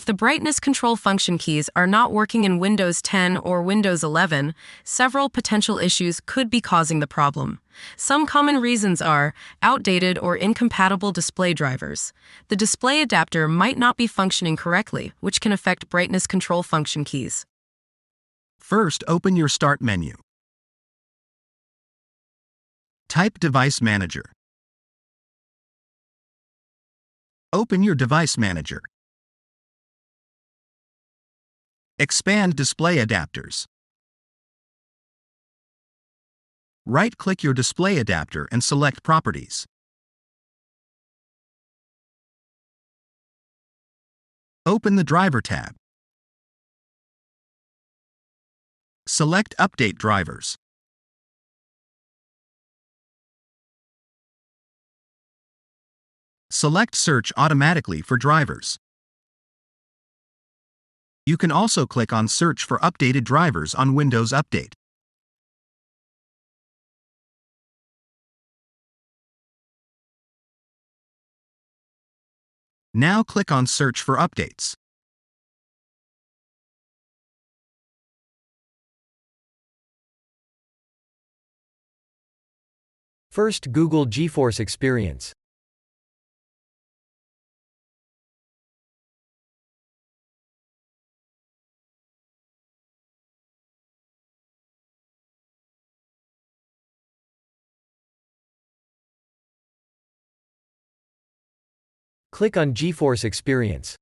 If the brightness control function keys are not working in Windows 10 or Windows 11, several potential issues could be causing the problem. Some common reasons are outdated or incompatible display drivers. The display adapter might not be functioning correctly, which can affect brightness control function keys. First, open your Start menu. Type Device Manager. Open your Device Manager. Expand Display Adapters. Right-click your display adapter and select Properties. Open the Driver tab. Select Update Drivers. Select Search automatically for drivers. You can also click on Search for updated drivers on Windows Update. Now click on Search for updates. First, Google GeForce Experience. Click on GeForce Experience.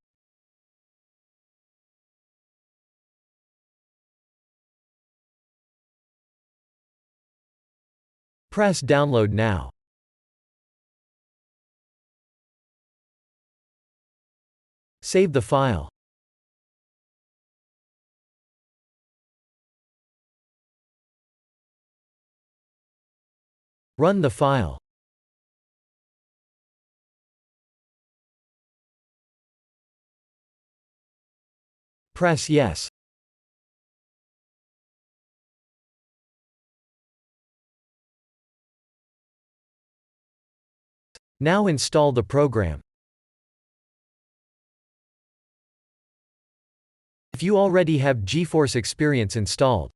Press Download now. Save the file. Run the file. Press Yes. Now install the program. If you already have GeForce Experience installed,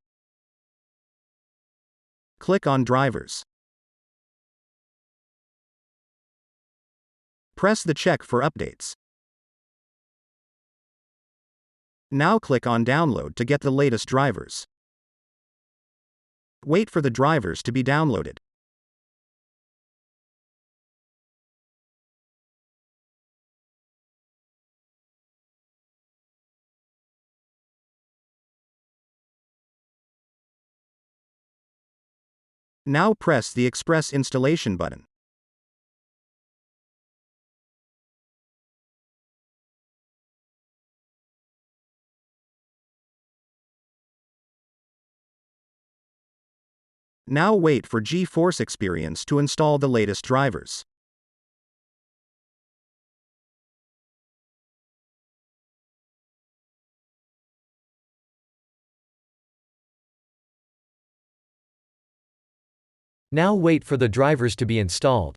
Click on Drivers. Press the check for updates. Now click on Download to get the latest drivers. Wait for the drivers to be downloaded. Now press the Express Installation button. Now wait for GeForce Experience to install the latest drivers. now wait for the drivers to be installed.